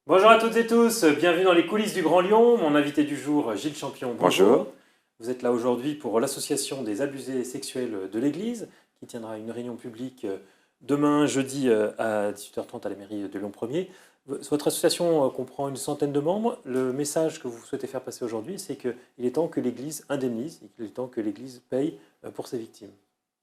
Bonjour à toutes et tous, bienvenue dans les coulisses du Grand Lyon. Mon invité du jour, Gilles Champion, bonjour. Bonjour. Vous êtes là aujourd'hui pour l'association des abusés sexuels de l'Église, qui tiendra une réunion publique demain, jeudi, à 18h30 à la mairie de Lyon 1er. Votre association comprend une centaine de membres. Le message que vous souhaitez faire passer aujourd'hui, c'est qu'il est temps que l'Église indemnise, et qu'il est temps que l'Église paye pour ses victimes.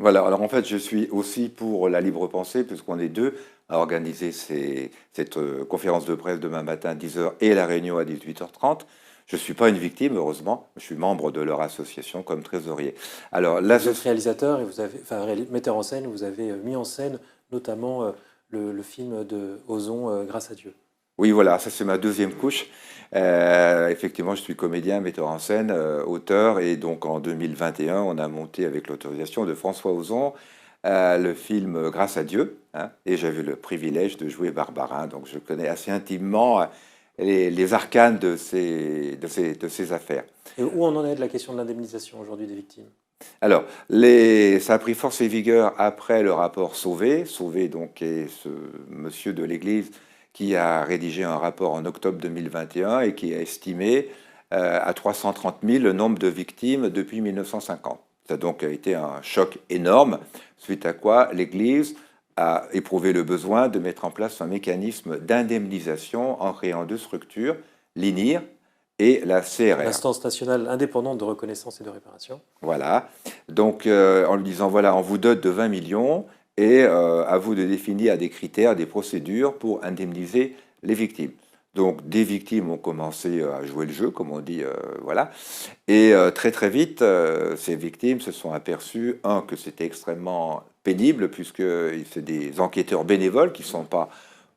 Voilà, alors en fait, je suis aussi pour la libre pensée, puisqu'on est deux à organiser cette conférence de presse demain matin à 10h et la réunion à 18h30. Je ne suis pas une victime, heureusement. Je suis membre de leur association comme trésorier. Alors, Vous êtes réalisateur et vous avez, enfin, metteur en scène, vous avez mis en scène notamment le film de Ozon, Grâce à Dieu. oui, voilà, ça c'est ma deuxième couche. Effectivement, je suis comédien, metteur en scène, auteur, et donc en 2021, on a monté avec l'autorisation de François Ozon le film Grâce à Dieu, hein, et j'avais le privilège de jouer Barbarin, donc je connais assez intimement les arcanes de ces affaires. Et où on en est de la question de l'indemnisation aujourd'hui des victimes? Alors, ça a pris force et vigueur après le rapport Sauvé. Sauvé, donc, est ce monsieur de l'Église qui a rédigé un rapport en octobre 2021 et qui a estimé à 330 000 le nombre de victimes depuis 1950. Ça a donc été un choc énorme, suite à quoi l'Église a éprouvé le besoin de mettre en place un mécanisme d'indemnisation en créant deux structures, l'INIR et la CRR. L'instance nationale indépendante de reconnaissance et de réparation. Voilà. Donc, en lui disant, voilà, on vous dote de 20 millions et à vous de définir des critères, des procédures pour indemniser les victimes. Donc, des victimes ont commencé à jouer le jeu, comme on dit, voilà. Et très, très vite, ces victimes se sont aperçues, que c'était extrêmement pénible, puisque c'est des enquêteurs bénévoles qui ne sont pas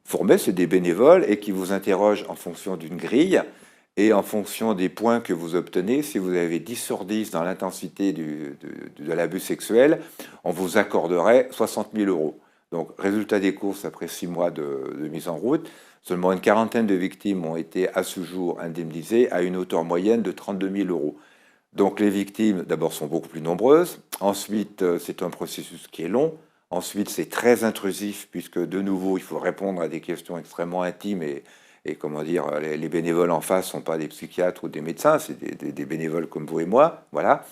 formés, c'est des bénévoles, et qui vous interrogent en fonction d'une grille. Et en fonction des points que vous obtenez, si vous avez 10 sur 10 dans l'intensité de l'abus sexuel, on vous accorderait 60 000 euros. Donc, résultat des courses, après 6 mois de mise en route, seulement une quarantaine de victimes ont été à ce jour indemnisées à une hauteur moyenne de 32 000 euros. Donc, les victimes, d'abord, sont beaucoup plus nombreuses. Ensuite, c'est un processus qui est long. Ensuite, c'est très intrusif, puisque, de nouveau, il faut répondre à des questions extrêmement intimes et comment dire, les bénévoles en face ne sont pas des psychiatres ou des médecins, c'est des bénévoles comme vous et moi, voilà.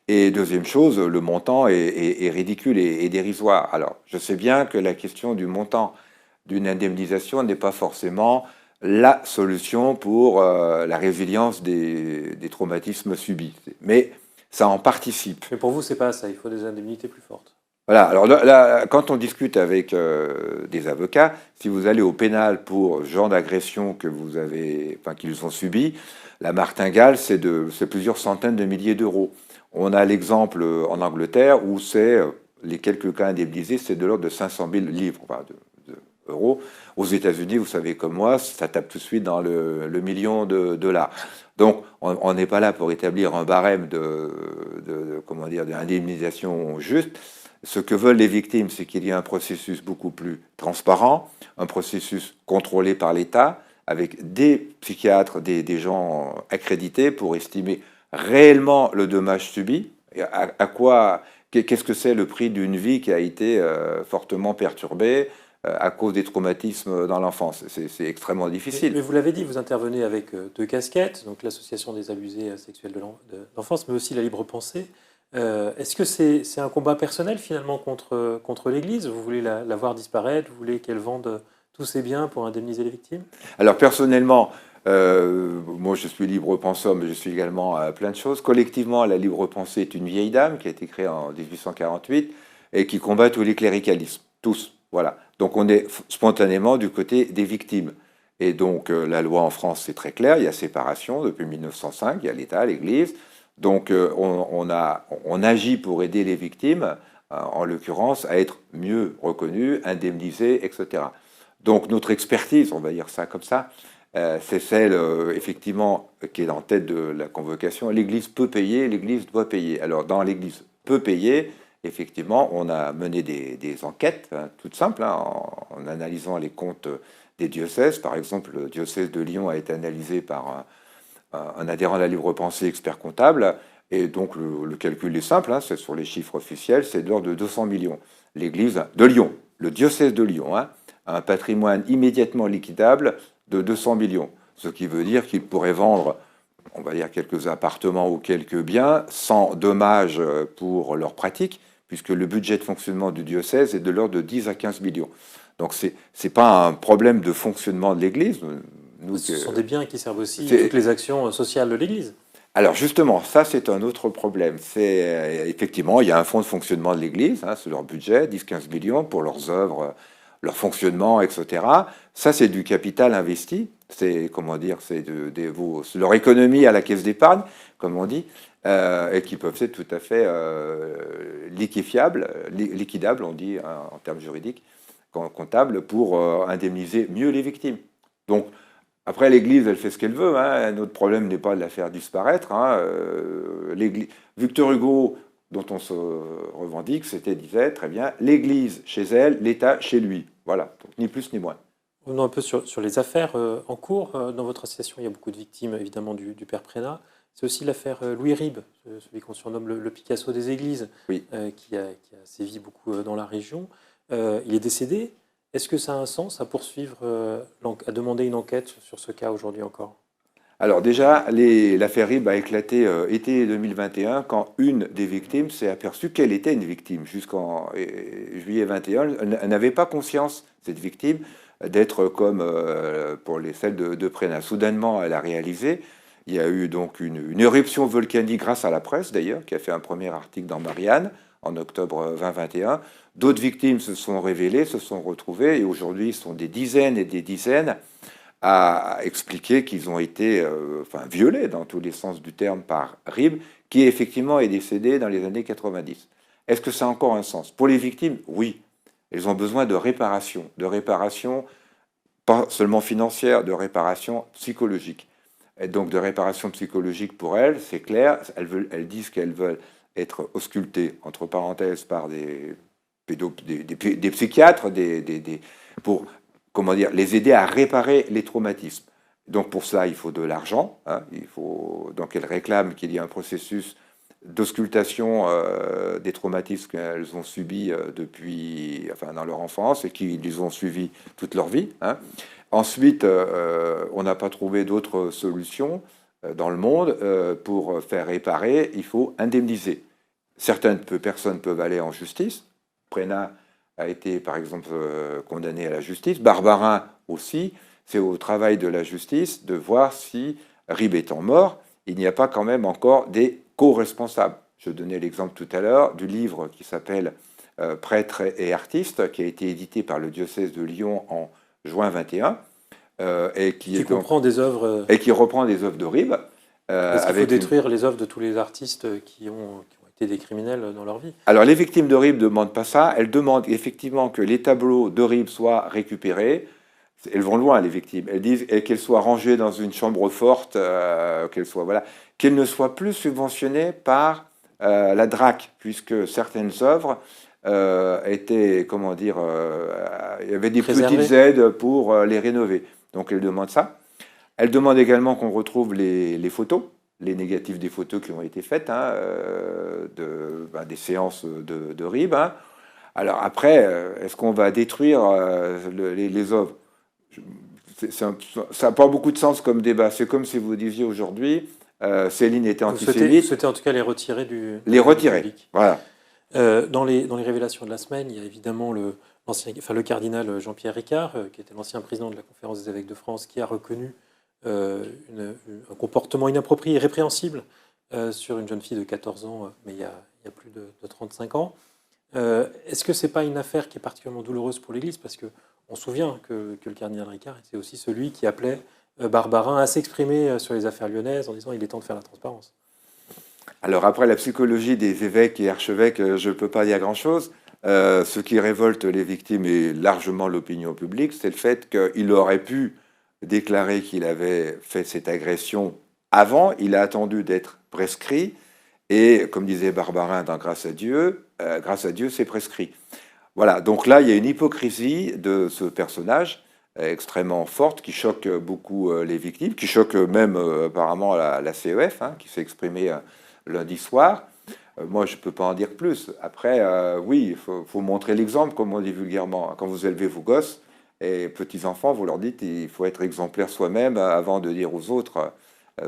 Et deuxième chose, le montant est ridicule et dérisoire. Alors, je sais bien que la question du montant d'une indemnisation n'est pas forcément la solution pour la résilience des traumatismes subis, mais ça en participe. Mais pour vous, c'est pas ça, il faut des indemnités plus fortes. Voilà, alors là, quand on discute avec des avocats, si vous allez au pénal pour ce genre d'agression que vous avez, enfin qu'ils ont subi, la martingale, c'est plusieurs centaines de milliers d'euros. On a l'exemple en Angleterre où c'est les quelques cas indemnisés, c'est de l'ordre de 500 000 livres, enfin de euros. Aux États-Unis, vous savez comme moi, ça tape tout de suite dans le million de dollars. Donc, on n'est pas là pour établir un barème comment dire, d'indemnisation juste. Ce que veulent les victimes, c'est qu'il y ait un processus beaucoup plus transparent, un processus contrôlé par l'État, avec des psychiatres, des gens accrédités pour estimer réellement le dommage subi, qu'est-ce que c'est le prix d'une vie qui a été fortement perturbée à cause des traumatismes dans l'enfance. C'est extrêmement difficile. Mais vous l'avez dit, vous intervenez avec deux casquettes, donc l'association des abusés sexuels de l'enfance, mais aussi la libre pensée. Est-ce que c'est un combat personnel finalement contre l'Église? Vous voulez la voir disparaître? Vous voulez qu'elle vende tous ses biens pour indemniser les victimes? Alors personnellement, moi je suis libre penseur, mais je suis également plein de choses. Collectivement, la libre pensée est une vieille dame qui a été créée en 1848 et qui combat tous les cléricalismes, tous. Voilà. Donc on est spontanément du côté des victimes. Et donc la loi en France c'est très clair, il y a séparation depuis 1905, il y a l'État, l'Église. Donc on agit pour aider les victimes, en l'occurrence, à être mieux reconnues, indemnisées, etc. Donc notre expertise, on va dire ça comme ça, c'est celle effectivement qui est en tête de la convocation. L'Église peut payer, l'Église doit payer. Alors dans l'Église peut payer, effectivement, on a mené des enquêtes toutes simples en analysant les comptes des diocèses. Par exemple, le diocèse de Lyon a été analysé par un adhérent de la libre pensée expert comptable, et donc le calcul est simple, c'est sur les chiffres officiels, c'est de l'ordre de 200 millions. L'Église de Lyon, le diocèse de Lyon, a un patrimoine immédiatement liquidable de 200 millions. Ce qui veut dire qu'ils pourraient vendre, on va dire, quelques appartements ou quelques biens sans dommage pour leur pratique, puisque le budget de fonctionnement du diocèse est de l'ordre de 10 à 15 millions. Donc ce n'est pas un problème de fonctionnement de l'Église. Ce sont des biens qui servent aussi toutes les actions sociales de l'Église. Alors justement, ça c'est un autre problème. C'est effectivement, il y a un fonds de fonctionnement de l'Église, c'est leur budget, 10-15 millions pour leurs œuvres, leur fonctionnement, etc. Ça c'est du capital investi, c'est comment dire, c'est leur économie à la caisse d'épargne, comme on dit, et qui peuvent être tout à fait liquidables, on dit en termes juridiques, comptables, pour indemniser mieux les victimes. Donc après, l'Église, elle fait ce qu'elle veut. Notre problème n'est pas de la faire disparaître. Victor Hugo, dont on se revendique, disait très bien, l'Église chez elle, l'État chez lui. Voilà, donc ni plus ni moins. Revenons un peu sur les affaires en cours. Dans votre association, il y a beaucoup de victimes, évidemment, du père Prénat. C'est aussi l'affaire Louis Ribes, celui qu'on surnomme le Picasso des églises, oui. Qui a sévi beaucoup dans la région. Il est décédé. Est-ce que ça a un sens à poursuivre, à demander une enquête sur ce cas aujourd'hui encore? Alors déjà, l'affaire Ribes a éclaté été 2021 quand une des victimes s'est aperçue qu'elle était une victime. Jusqu'en juillet 21, elle n'avait pas conscience, cette victime, d'être comme pour celles de Prénat. Soudainement, elle a réalisé. Il y a eu donc une éruption volcanique grâce à la presse d'ailleurs, qui a fait un premier article dans Marianne en octobre 2021. D'autres victimes se sont révélées, se sont retrouvées, et aujourd'hui, ils sont des dizaines et des dizaines à expliquer qu'ils ont été violés dans tous les sens du terme par Ribes, qui effectivement est décédé dans les années 90. Est-ce que ça a encore un sens? Pour les victimes, oui. Elles ont besoin de réparation pas seulement financière, de réparation psychologique. Et donc de réparation psychologique pour elles, c'est clair, elles disent qu'elles veulent être auscultées, entre parenthèses, par des psychiatres, pour comment dire, les aider à réparer les traumatismes. Donc pour ça, il faut de l'argent. Donc elles réclament qu'il y ait un processus d'auscultation des traumatismes qu'elles ont subis dans leur enfance et qui les ont suivis toute leur vie. Ensuite, on n'a pas trouvé d'autres solutions dans le monde pour faire réparer. Il faut indemniser. Certaines personnes peuvent aller en justice. Prénat a été, par exemple, condamné à la justice. Barbarin aussi. C'est au travail de la justice de voir si, Ribes étant mort, il n'y a pas quand même encore des co-responsables. Je donnais l'exemple tout à l'heure du livre qui s'appelle Prêtres et artistes, qui a été édité par le diocèse de Lyon en juin 21, et qui comprend des œuvres... Et qui reprend des œuvres de Ribes. Est-ce qu'il faut détruire les œuvres de tous les artistes qui ont été des criminels dans leur vie? Alors les victimes de Ribes ne demandent pas ça, elles demandent effectivement que les tableaux de Ribes soient récupérés. Elles vont loin, les victimes. Elles disent qu'elles soient rangées dans une chambre forte, qu'elles ne soient plus subventionnées par la DRAC, puisque certaines œuvres étaient, il y avait des petites aides pour les rénover. Donc elles demandent ça. Elles demandent également qu'on retrouve les photos, les négatifs des photos qui ont été faites, des séances de Ribes. Alors après, est-ce qu'on va détruire les œuvres? Ça n'a pas beaucoup de sens comme débat. C'est comme si vous disiez aujourd'hui, Céline était antisémite. Vous souhaitez en tout cas les retirer du public. Voilà. Dans les révélations de la semaine, il y a évidemment le cardinal Jean-Pierre Ricard, qui était l'ancien président de la Conférence des évêques de France, qui a reconnu un comportement inapproprié et répréhensible sur une jeune fille de 14 ans, mais il y a plus de 35 ans. Est-ce que ce n'est pas une affaire qui est particulièrement douloureuse pour l'Église? Parce qu'on se souvient que le cardinal Ricard était aussi celui qui appelait Barbarin à s'exprimer sur les affaires lyonnaises en disant qu'il est temps de faire la transparence. Alors après, la psychologie des évêques et archevêques, je ne peux pas dire grand-chose. Ce qui révolte les victimes et largement l'opinion publique, c'est le fait qu'il aurait pu déclarer qu'il avait fait cette agression avant. Il a attendu d'être prescrit. Et comme disait Barbarin dans Grâce à Dieu, c'est prescrit. Voilà, donc là, il y a une hypocrisie de ce personnage extrêmement forte qui choque beaucoup les victimes, qui choque même apparemment la CEF, qui s'est exprimée lundi soir. Moi, je ne peux pas en dire plus. Après, oui, il faut montrer l'exemple, comme on dit vulgairement. Quand vous élevez vos gosses, Et petits-enfants, vous leur dites, il faut être exemplaire soi-même avant de dire aux autres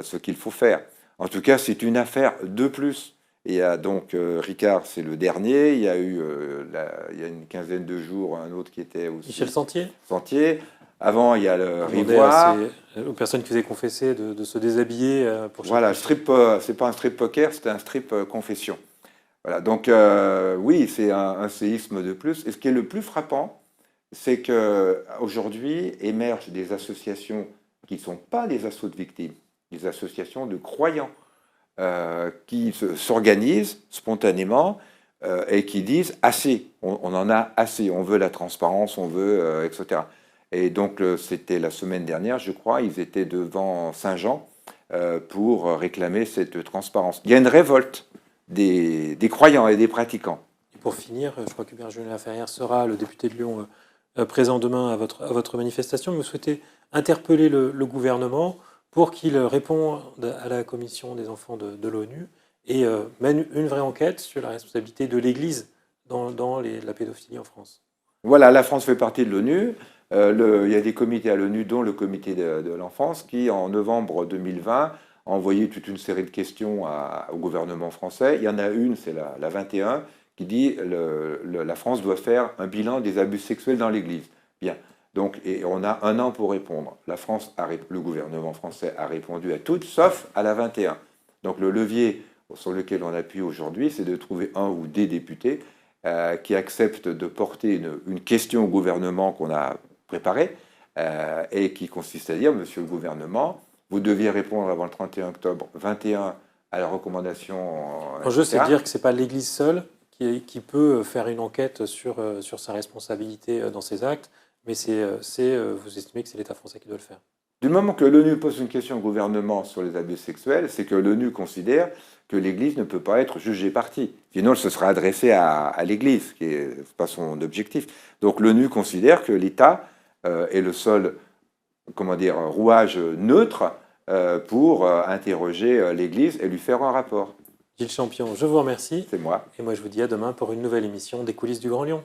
ce qu'il faut faire. En tout cas, c'est une affaire de plus. Il y a donc Ricard, c'est le dernier. Il y a eu, il y a une quinzaine de jours, un autre qui était aussi Michel Sentier Sentier. Avant, il y a le demandait Rivoire. aux personnes qui faisaient confesser de se déshabiller pour chaque Voilà, confession. c'est pas un strip poker, c'est un strip confession. Voilà, donc oui, c'est un séisme de plus. Et ce qui est le plus frappant, c'est qu'aujourd'hui émergent des associations qui ne sont pas des assauts de victimes, des associations de croyants qui s'organisent spontanément et qui disent assez, on en a assez, on veut la transparence, on veut, etc. Et donc c'était la semaine dernière, je crois, ils étaient devant Saint-Jean pour réclamer cette transparence. Il y a une révolte des croyants et des pratiquants. Et pour finir, je crois que Julien Laferrière sera le député de Lyon présent demain à votre manifestation. Vous souhaitez interpeller le gouvernement pour qu'il réponde à la commission des enfants de l'ONU et mène une vraie enquête sur la responsabilité de l'Église dans la pédophilie en France. Voilà, la France fait partie de l'ONU. Il y a des comités à l'ONU, dont le comité de l'enfance, qui en novembre 2020 a envoyé toute une série de questions au gouvernement français. Il y en a une, c'est la 21, qui dit la France doit faire un bilan des abus sexuels dans l'Église. Bien. Donc, et on a un an pour répondre. Le gouvernement français a répondu à toutes, sauf à la 21. Donc le levier sur lequel on appuie aujourd'hui, c'est de trouver un ou des députés qui acceptent de porter une question au gouvernement qu'on a préparée et qui consiste à dire, monsieur le gouvernement, vous deviez répondre avant le 31 octobre 21 à la recommandation. L'enjeu, c'est de dire que ce n'est pas l'Église seule qui peut faire une enquête sur sa responsabilité dans ses actes, mais vous estimez que c'est l'État français qui doit le faire. Du moment que l'ONU pose une question au gouvernement sur les abus sexuels, c'est que l'ONU considère que l'Église ne peut pas être jugée partie. Sinon, elle se sera adressée à l'Église, qui n'est pas son objectif. Donc l'ONU considère que l'État est le seul, rouage neutre pour interroger l'Église et lui faire un rapport. Gilles Champion, je vous remercie. C'est moi. Et moi, je vous dis à demain pour une nouvelle émission des coulisses du Grand Lyon.